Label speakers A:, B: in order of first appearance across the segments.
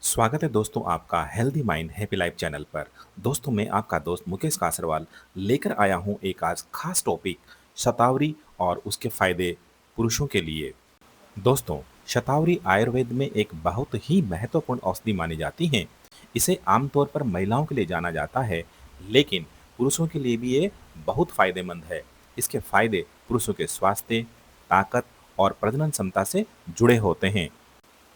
A: स्वागत है दोस्तों आपका healthy mind happy life channel पर। दोस्तों मैं आपका दोस्त मुकेश कासरवाल लेकर आया हूं एक आज खास टॉपिक शतावरी और उसके फायदे पुरुषों के लिए। दोस्तों शतावरी आयुर्वेद में एक बहुत ही महत्वपूर्ण औषधि मानी जाती है। इसे आमतौर पर महिलाओं के लिए जाना जाता है, लेकिन पुरुषों के लिए भी ये बहुत फायदेमंद है। इसके फायदे पुरुषों के स्वास्थ्य, ताकत और प्रजनन क्षमता से जुड़े होते हैं।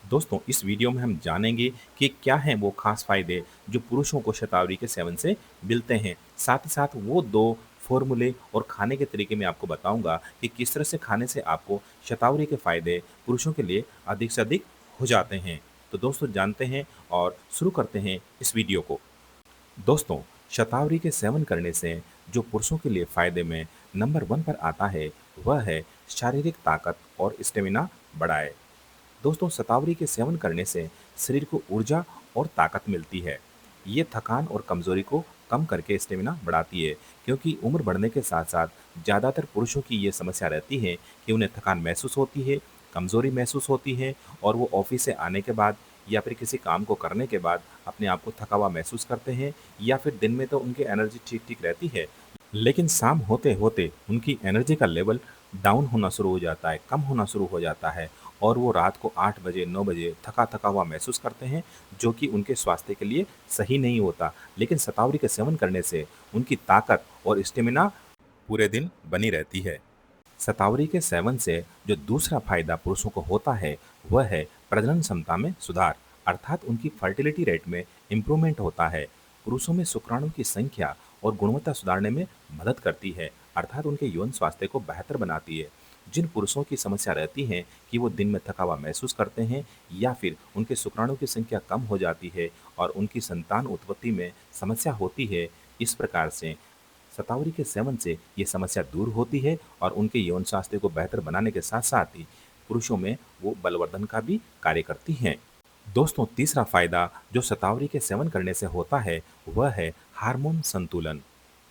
A: दोस्तों इस वीडियो में हम जानेंगे कि क्या हैं वो खास फायदे जो पुरुषों को शतावरी के सेवन से मिलते हैं। साथ ही साथ वो दो फॉर्मूले और खाने के तरीके मैं आपको बताऊंगा कि किस तरह से खाने से आपको शतावरी के फायदे पुरुषों के लिए अधिक से अधिक हो जाते हैं। तो दोस्तों जानते हैं और शुरू करते हैं इस वीडियो को। दोस्तों शतावरी के सेवन करने से जो पुरुषों के लिए फायदे में नंबर 1 पर आता है वह है शारीरिक ताकत और स्टेमिना बढ़ाए। दोस्तों शतावरी के सेवन करने से शरीर को ऊर्जा और ताकत मिलती है। ये थकान और कमजोरी को कम करके स्टेमिना बढ़ाती है, क्योंकि उम्र बढ़ने के साथ साथ ज़्यादातर पुरुषों की ये समस्या रहती है कि उन्हें थकान महसूस होती है, कमजोरी महसूस होती है और वो ऑफिस से आने के बाद या फिर किसी काम को करने के बाद अपने आप को थका हुआ महसूस करते हैं, या फिर दिन में तो उनकी एनर्जी ठीक ठीक रहती है, लेकिन शाम होते होते उनकी एनर्जी का लेवल डाउन होना शुरू हो जाता है, कम होना शुरू हो जाता है और वो रात को 8 बजे 9 बजे थका थका हुआ महसूस करते हैं, जो कि उनके स्वास्थ्य के लिए सही नहीं होता। लेकिन शतावरी के सेवन करने से उनकी ताकत और स्टेमिना पूरे दिन बनी रहती है। शतावरी के सेवन से जो दूसरा फायदा पुरुषों को होता है वह है प्रजनन क्षमता में सुधार, अर्थात उनकी फर्टिलिटी रेट में इम्प्रूवमेंट होता है। पुरुषों में शुक्राणु की संख्या और गुणवत्ता सुधारने में मदद करती है, अर्थात उनके यौन स्वास्थ्य को बेहतर बनाती है। जिन पुरुषों की समस्या रहती है कि वो दिन में थका हुआ महसूस करते हैं या फिर उनके शुक्राणु की संख्या कम हो जाती है और उनकी संतान उत्पत्ति में समस्या होती है, इस प्रकार से शतावरी के सेवन से ये समस्या दूर होती है और उनके यौन स्वास्थ्य को बेहतर बनाने के साथ साथ ही पुरुषों में वो बलवर्धन का भी कार्य करती हैं। दोस्तों तीसरा फायदा जो शतावरी के सेवन करने से होता है वह है हार्मोन संतुलन।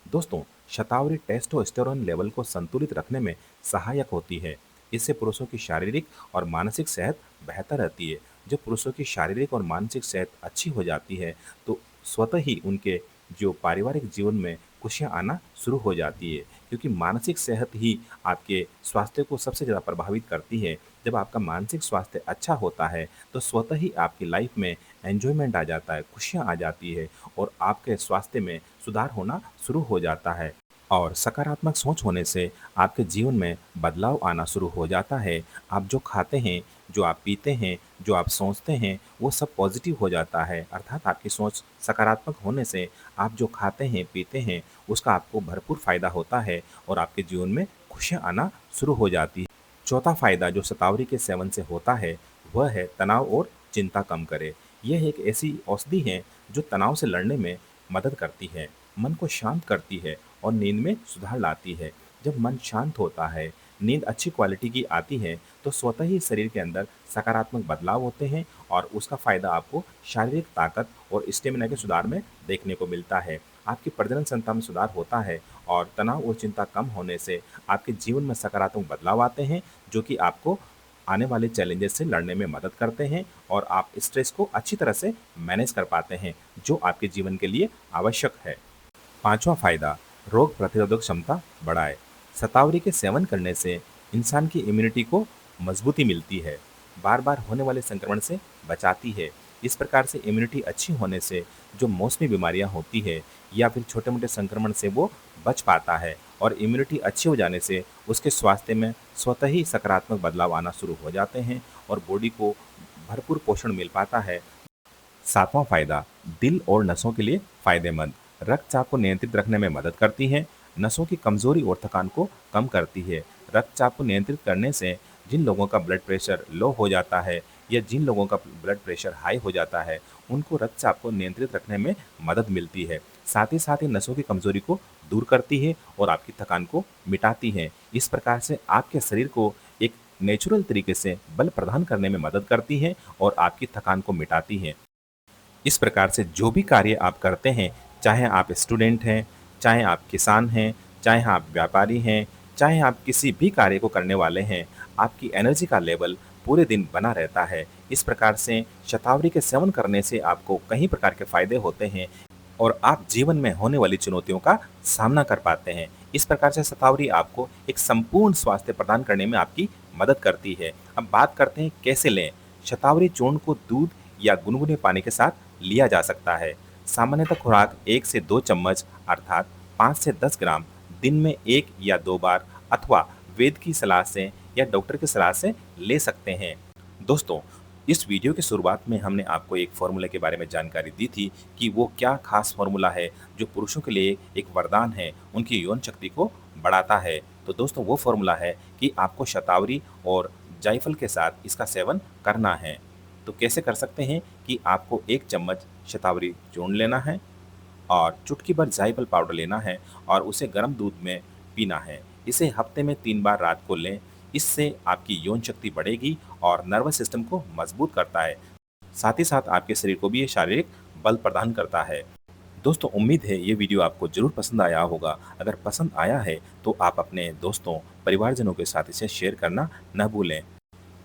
A: दोस्तों शतावरी टेस्टोस्टेरोन लेवल को संतुलित रखने में सहायक होती है। इससे पुरुषों की शारीरिक और मानसिक सेहत बेहतर रहती है। जब पुरुषों की शारीरिक और मानसिक सेहत अच्छी हो जाती है तो स्वतः ही उनके जो पारिवारिक जीवन में खुशियाँ आना शुरू हो जाती है, क्योंकि मानसिक सेहत ही आपके स्वास्थ्य को सबसे ज़्यादा प्रभावित करती है। जब आपका मानसिक स्वास्थ्य अच्छा होता है तो स्वतः ही आपकी लाइफ में एन्जॉयमेंट आ जाता है, खुशियाँ आ जाती है और आपके स्वास्थ्य में सुधार होना शुरू हो जाता है। और सकारात्मक सोच होने से आपके जीवन में बदलाव आना शुरू हो जाता है। आप जो खाते हैं, जो आप पीते हैं, जो आप सोचते हैं, वो सब पॉजिटिव हो जाता है। अर्थात आपकी सोच सकारात्मक होने से आप जो खाते हैं, पीते हैं, उसका आपको भरपूर फ़ायदा होता है और आपके जीवन में खुशियाँ आना शुरू हो जाती है। चौथा फ़ायदा जो शतावरी के सेवन से होता है, वह है तनाव और चिंता कम करे। यह एक ऐसी औषधि है जो तनाव से लड़ने में मदद करती है, मन को शांत करती है और नींद में सुधार लाती है। जब मन शांत होता है, नींद अच्छी क्वालिटी की आती है, तो स्वतः ही शरीर के अंदर सकारात्मक बदलाव होते हैं और उसका फ़ायदा आपको शारीरिक ताकत और स्टेमिना के सुधार में देखने को मिलता है। आपकी प्रजनन क्षमता में सुधार होता है और तनाव और चिंता कम होने से आपके जीवन में सकारात्मक बदलाव आते हैं, जो कि आपको आने वाले चैलेंजेस से लड़ने में मदद करते हैं और आप स्ट्रेस को अच्छी तरह से मैनेज कर पाते हैं, जो आपके जीवन के लिए आवश्यक है। पांचवा फायदा रोग प्रतिरोधक क्षमता बढ़ाए। शतावरी के सेवन करने से इंसान की इम्यूनिटी को मजबूती मिलती है, बार बार होने वाले संक्रमण से बचाती है। इस प्रकार से इम्यूनिटी अच्छी होने से जो मौसमी बीमारियां होती है या फिर छोटे मोटे संक्रमण से वो बच पाता है और इम्यूनिटी अच्छी हो जाने से उसके स्वास्थ्य में स्वतः ही सकारात्मक बदलाव आना शुरू हो जाते हैं और बॉडी को भरपूर पोषण मिल पाता है। सातवां फायदा दिल और नसों के लिए फायदेमंद। रक्तचाप को नियंत्रित रखने में मदद करती है, नसों की कमजोरी और थकान को कम करती है। रक्तचाप को नियंत्रित करने से जिन लोगों का ब्लड प्रेशर लो हो जाता है या जिन लोगों का ब्लड प्रेशर हाई हो जाता है, उनको रक्तचाप को नियंत्रित रखने में मदद मिलती है। साथ ही नसों की कमजोरी को दूर करती है और आपकी थकान को मिटाती है। इस प्रकार से आपके शरीर को एक नेचुरल तरीके से बल प्रदान करने में मदद करती है और आपकी थकान को मिटाती है। इस प्रकार से जो भी कार्य आप करते हैं, चाहे आप स्टूडेंट हैं, चाहे आप किसान हैं, चाहे आप व्यापारी हैं, चाहे आप किसी भी कार्य को करने वाले हैं, आपकी एनर्जी का लेवल पूरे दिन बना रहता है। इस प्रकार से शतावरी के सेवन करने से आपको कई प्रकार के फ़ायदे होते हैं और आप जीवन में होने वाली चुनौतियों का सामना कर पाते हैं। इस प्रकार से शतावरी आपको एक संपूर्ण स्वास्थ्य प्रदान करने में आपकी मदद करती है। अब बात करते हैं कैसे लें? शतावरी चूर्ण को दूध या गुनगुने पानी के साथ लिया जा सकता है। सामान्यतः खुराक 1 से 2 चम्मच अर्थात 5 से 10 ग्राम दिन में 1 या 2 बार अथवा वैद्य की सलाह से या डॉक्टर की सलाह से ले सकते हैं। दोस्तों, इस वीडियो की शुरुआत में हमने आपको एक फ़ॉर्मूले के बारे में जानकारी दी थी कि वो क्या ख़ास फ़ॉर्मूला है जो पुरुषों के लिए एक वरदान है, उनकी यौन शक्ति को बढ़ाता है। तो दोस्तों वो फ़ॉर्मूला है कि आपको शतावरी और जायफल के साथ इसका सेवन करना है। तो कैसे कर सकते हैं कि आपको 1 चम्मच शतावरी चूर्ण लेना है और चुटकी भर जायफल पाउडर लेना है और उसे गर्म दूध में पीना है। इसे हफ्ते में 3 बार रात को लें। इससे आपकी यौन शक्ति बढ़ेगी और नर्वस सिस्टम को मजबूत करता है। साथ ही साथ आपके शरीर को भी ये शारीरिक बल प्रदान करता है। दोस्तों उम्मीद है ये वीडियो आपको ज़रूर पसंद आया होगा। अगर पसंद आया है तो आप अपने दोस्तों, परिवारजनों के साथ इसे शेयर करना न भूलें।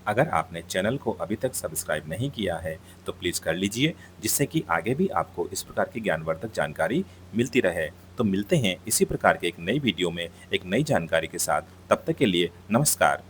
A: अगर आपने चैनल को अभी तक सब्सक्राइब नहीं किया है तो प्लीज़ कर लीजिए, जिससे कि आगे भी आपको इस प्रकार की ज्ञानवर्धक जानकारी मिलती रहे। तो मिलते हैं इसी प्रकार के एक नई वीडियो में एक नई जानकारी के साथ। तब तक के लिए नमस्कार।